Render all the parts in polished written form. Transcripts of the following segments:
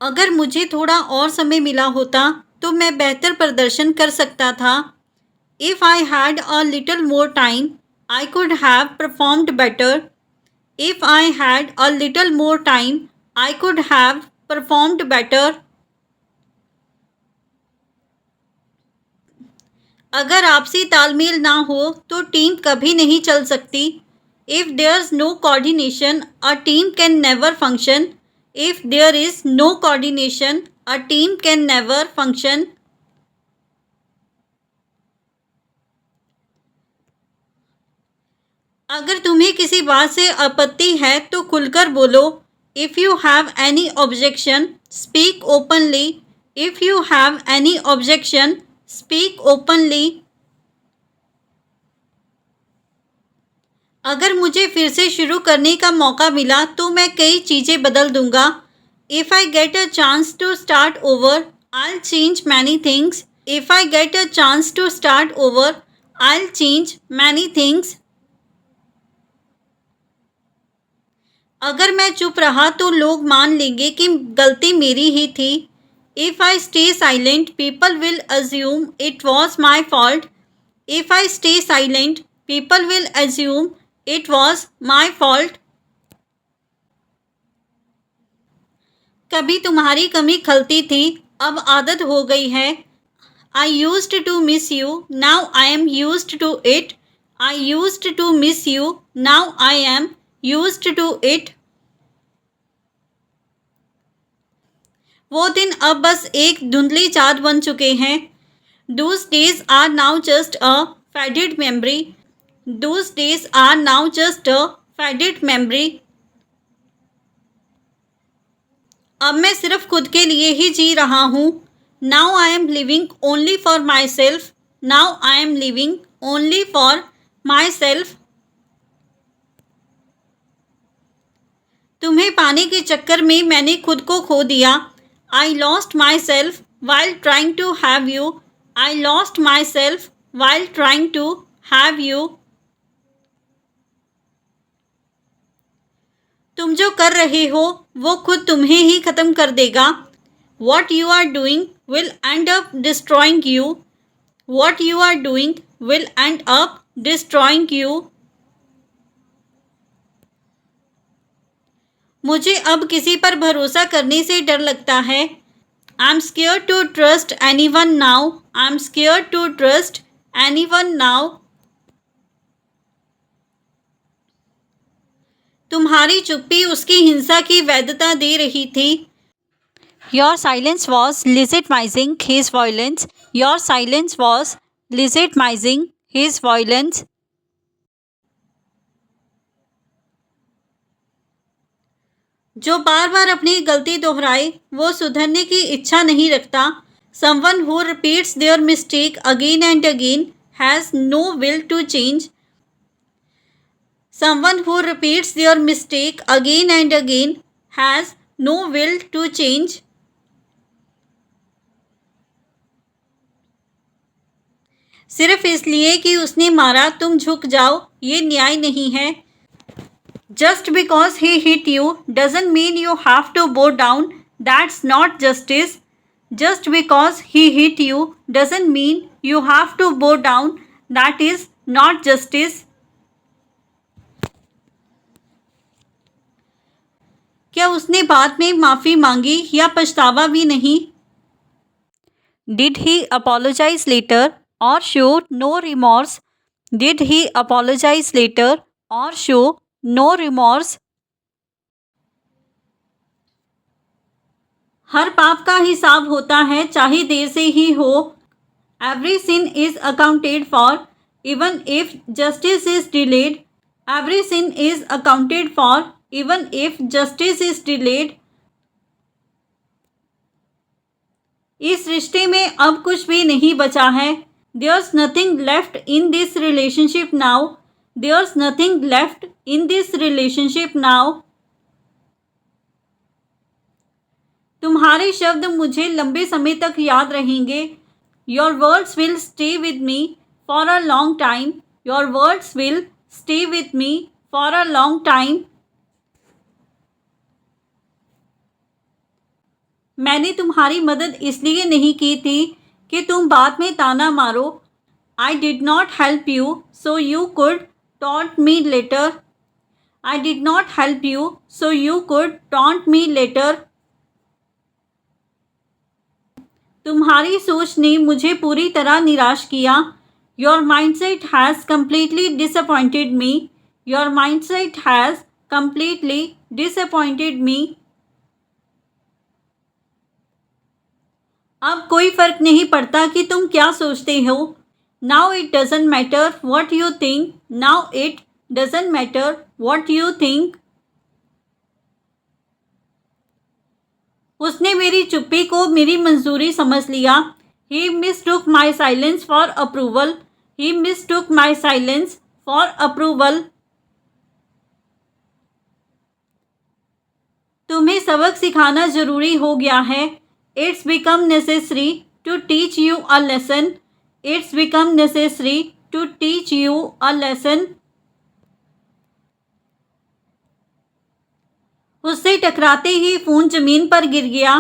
अगर मुझे थोड़ा और समय मिला होता तो मैं बेहतर प्रदर्शन कर सकता था। If I had a little more time I could have performed better. If I had a little more time I could have performed better. अगर आपसी तालमेल ना हो तो टीम कभी नहीं चल सकती। If there is no coordination a team can never function. If there is no coordination a team can never function. अगर तुम्हें किसी बात से आपत्ति है तो खुलकर बोलो। If you have any objection speak openly. If you have any objection speak openly. अगर मुझे फिर से शुरू करने का मौका मिला तो मैं कई चीज़ें बदल दूंगा। If I get a chance to start over I change many things. If I get a chance to start over I change many things. अगर मैं चुप रहा तो लोग मान लेंगे कि गलती मेरी ही थी। If I stay silent people will assume it was my fault. If I stay silent people will assume it was my fault. कभी तुम्हारी कमी खलती थी, अब आदत हो गई है। I used to miss you now I am used to it. I used to miss you now I am used to it. वो दिन अब बस एक धुंधली चाँद बन चुके हैं। Those days are now just a faded memory. Those days are now just a faded memory. अब मैं सिर्फ खुद के लिए ही जी रहा हूँ। Now I am living only for myself. Now I am living only for myself. तुम्हें पाने के चक्कर में मैंने खुद को खो दिया। I lost myself while trying to have you. I lost myself while trying to have you. तुम जो कर रहे हो वो खुद तुम्हें ही ख़त्म कर देगा। What you are doing will end up destroying you. What you are doing will end up destroying you. मुझे अब किसी पर भरोसा करने से डर लगता है। I'm scared to trust anyone now. I'm scared to trust anyone now. तुम्हारी चुप्पी उसकी हिंसा की वैधता दे रही थी। Your silence was legitimizing his violence. Your silence was legitimizing his violence. जो बार बार अपनी गलती दोहराए वो सुधरने की इच्छा नहीं रखता। Someone who repeats their mistake again and again has no will to change. Someone who repeats their mistake again and again has no will to change. सिर्फ इसलिए कि उसने मारा तुम झुक जाओ, ये न्याय नहीं है। Just because he hit you doesn't mean you have to bow down. That's not justice. Just because he hit you doesn't mean you have to bow down. That is not justice. क्या उसने बाद में माफ़ी मांगी या पछतावा भी नहीं? Did he apologize later or show no remorse? Did he apologize later or show no remorse? हर पाप का हिसाब होता है चाहे देर से ही हो। Every sin is accounted for even if justice is delayed. Every sin is accounted for even if justice is delayed. इस रिश्ते में अब कुछ भी नहीं बचा है। There's nothing left in this relationship now. There's nothing left in this relationship now. तुम्हारे शब्द मुझे लंबे समय तक याद रहेंगे। Your words will stay with me for a long time. Your words will stay with me for a long time. मैंने तुम्हारी मदद इसलिए नहीं की थी कि तुम बाद में ताना मारो. I did not help you so you could taunt me later. I did not help you so you could taunt me later. तुम्हारी सोच ने मुझे पूरी तरह निराश किया. Your mindset has completely disappointed me. Your mindset has completely disappointed me. अब कोई फर्क नहीं पड़ता कि तुम क्या सोचते हो. Now it doesn't matter what you think. Now it doesn't matter what you think. उसने मेरी चुप्पी को मेरी मंजूरी समझ लिया. He mistook my silence for approval. He mistook my silence for approval. तुम्हें सबक सिखाना जरूरी हो गया है. It's become necessary to teach you a lesson. It's become necessary to teach you a lesson. उससे टकराते ही फोन जमीन पर गिर गया.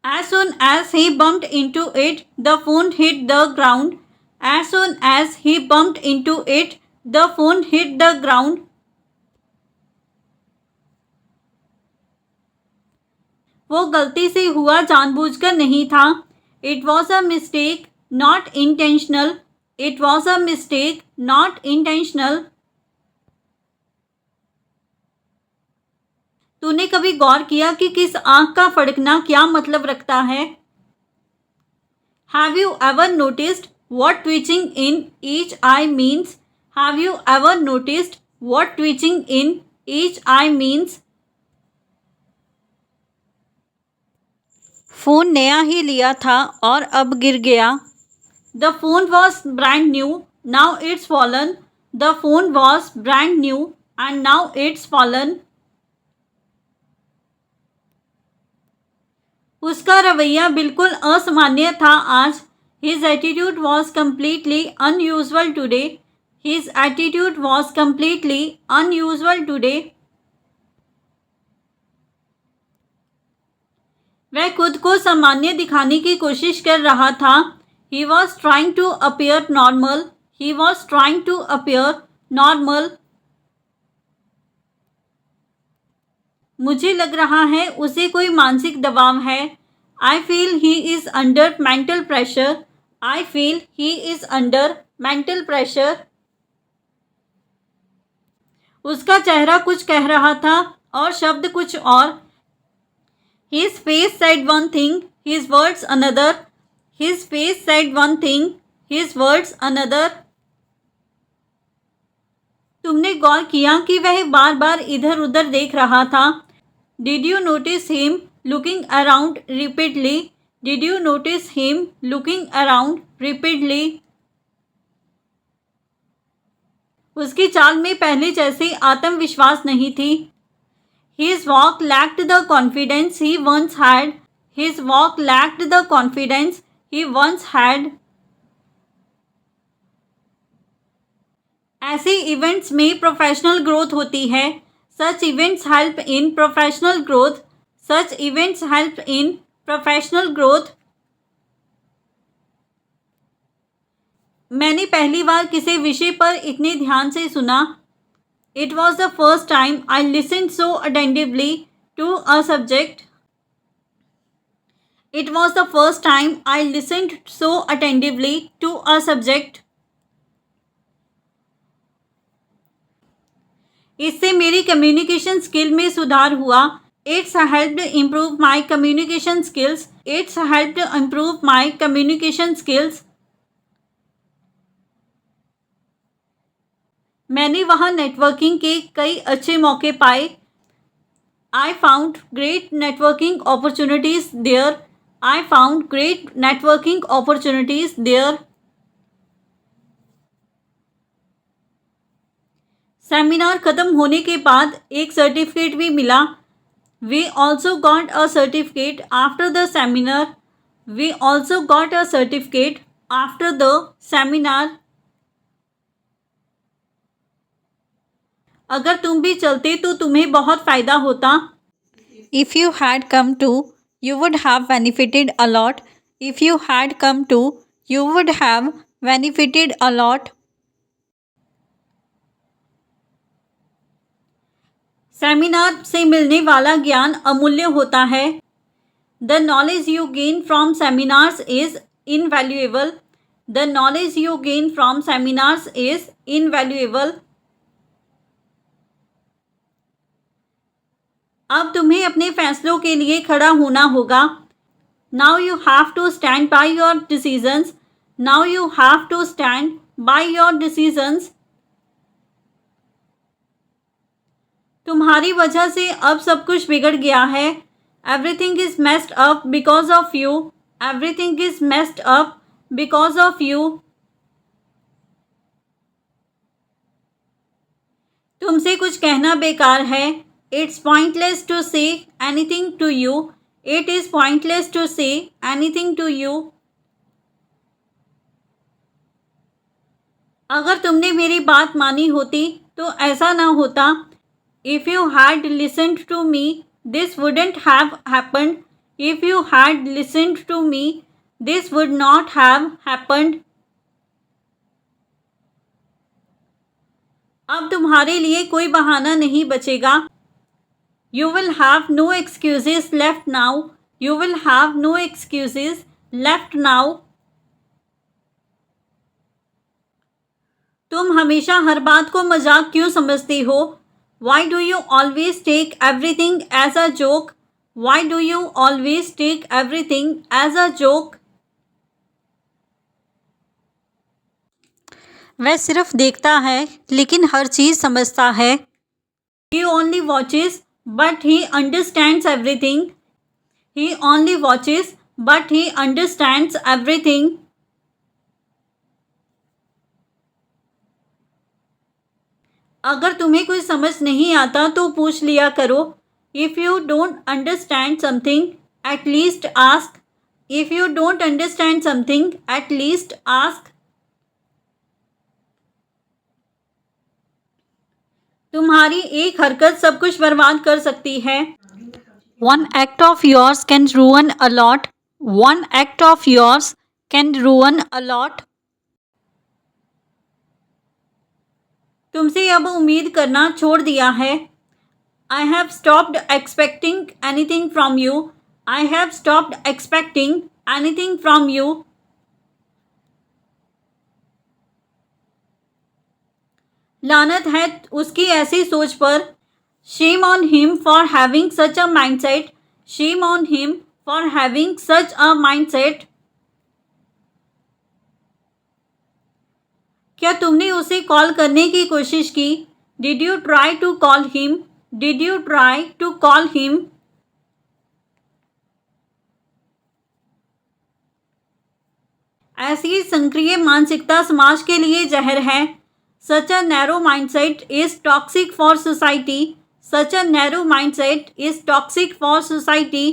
As soon as he bumped into it, the phone hit the ground. As soon as he bumped into it, the phone hit the ground. वो गलती से हुआ, जानबूझकर नहीं था. It was a mistake, not intentional. It was a mistake, not intentional. तूने कभी गौर किया कि किस आंख का फड़कना क्या मतलब रखता है? Have you ever noticed what twitching in each eye means? Have you ever noticed what twitching in each eye means? Phone नया ही लिया था और अब गिर गया. The phone was brand new, now it's fallen. The phone was brand new and now it's fallen. उसका रवैया बिल्कुल असामान्य था आज. His attitude was completely unusual today. His attitude was completely unusual today. वह खुद को सामान्य दिखाने की कोशिश कर रहा था. He was trying to appear normal. He was trying to appear normal. मुझे लग रहा है उसे कोई मानसिक दबाव है. I feel he is under mental pressure. I feel he is under mental pressure. उसका चेहरा कुछ कह रहा था और शब्द कुछ और. His face said one thing, his words another. His face said one thing, his words another. तुमने गौर किया कि वह बार बार इधर उधर देख रहा था. Did you notice him looking around repeatedly? Did you notice him looking around repeatedly? उसकी चाल में पहले जैसे आत्मविश्वास नहीं थी. His walk lacked the confidence he once had. His walk lacked the confidence he once had. ऐसे इवेंट्स में प्रोफेशनल ग्रोथ होती है. Such events help in professional growth. Such events help in professional growth. मैंने पहली बार किसी विषय पर इतने ध्यान से सुना. It was the first time I listened so attentively to a subject. It was the first time I listened so attentively to a subject. इससे मेरी कम्युनिकेशन स्किल में सुधार हुआ. It's helped improve my communication skills. It's helped improve my communication skills. मैंने वहाँ networking के कई अच्छे मौके पाए. I found great networking opportunities there. I found great networking opportunities there. Seminar खत्म होने के बाद एक सर्टिफिकेट भी मिला. We also got a certificate after the seminar. We also got a certificate after the seminar. अगर तुम भी चलते तो तुम्हें बहुत फ़ायदा होता. If you had come to, You would have benefited a lot. If you had come to, you would have benefited a lot. Seminar से मिलने वाला ज्ञान अमूल्य होता है. The knowledge you gain from seminars is invaluable. The knowledge you gain from seminars is invaluable. अब तुम्हें अपने फैसलों के लिए खड़ा होना होगा. Now you have to stand by your decisions. Now you have to stand by your decisions. तुम्हारी वजह से अब सब कुछ बिगड़ गया है. Everything is messed up because of you. Everything is messed up because of you. तुमसे कुछ कहना बेकार है. It's pointless to say anything to you. It is pointless to say anything to you. अगर तुमने मेरी बात मानी होती तो ऐसा ना होता. If you had listened to me, this wouldn't have happened. If you had listened to me, this would not have happened. अब तुम्हारे लिए कोई बहाना नहीं बचेगा. You will have no excuses left now. You will have no excuses left now. तुम हमेशा हर बात को मजाक क्यों समझती हो? Why do you always take everything as a joke? Why do you always take everything as a joke? वह सिर्फ देखता है लेकिन हर चीज़ समझता है. He only watches but he understands everything. He only watches but he understands everything. अगर तुम्हें कुछ समझ नहीं आता तो पूछ लिया करो. If you don't understand something, at least ask. If you don't understand something, at least ask. तुम्हारी एक हरकत सब कुछ बर्बाद कर सकती है. One act of yours can ruin a lot. One act of yours can ruin a lot. तुमसे अब उम्मीद करना छोड़ दिया है. I have stopped expecting anything from you. I have stopped expecting anything from you. लानत है उसकी ऐसी सोच पर. Shame on him for having such a mindset. Shame on him for having such a mindset. क्या तुमने उसे कॉल करने की कोशिश की? Did you try to call him? Did you try to call him? ऐसी संक्रिय मानसिकता समाज के लिए जहर है. Such a narrow mindset is toxic for society. Such a narrow mindset is toxic for society.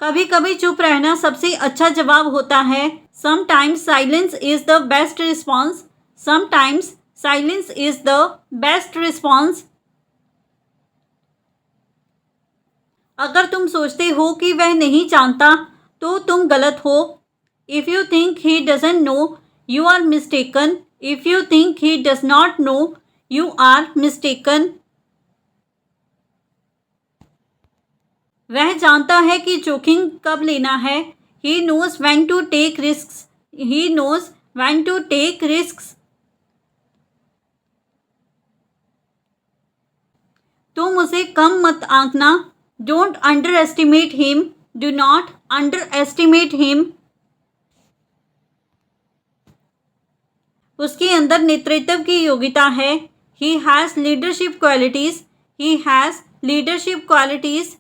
कभी कभी चुप रहना सबसे अच्छा जवाब होता है. Sometimes silence is the best response. Sometimes silence is the best response. अगर तुम सोचते हो कि वह नहीं जानता तो तुम गलत हो. If you think he doesn't know, you are mistaken. If you think he does not know, you are mistaken. वह जानता है कि जोखिम कब लेना है. He knows when to take risks. He knows when to take risks. तुम उसे कम मत आंकना. Don't underestimate him. Do not underestimate him. उसके अंदर नेतृत्व की योग्यता है. He has leadership qualities. He has leadership qualities.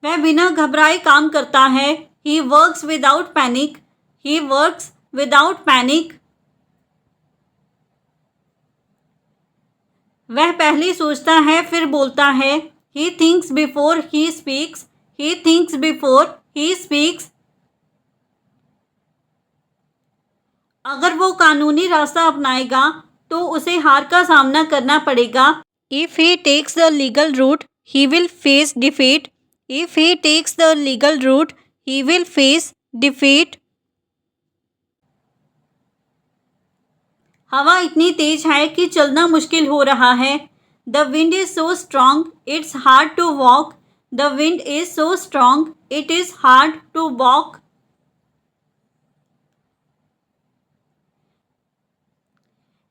वह बिना घबराए काम करता है. He works without panic. He works without panic. वह पहले सोचता है फिर बोलता है. He thinks before he speaks. He thinks before he speaks. अगर वो कानूनी रास्ता अपनाएगा तो उसे हार का सामना करना पड़ेगा। If he takes the legal route he will face defeat. If he takes the legal route he will face defeat. हवा इतनी तेज है कि चलना मुश्किल हो रहा है। The wind is so strong it's hard to walk. The wind is so strong it is hard to walk.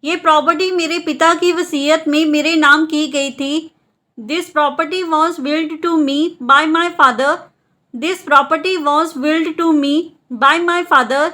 ये प्रॉपर्टी मेरे पिता की वसीयत में मेरे नाम की गई थी। This property was willed to me by my father. This property was willed to me by my father.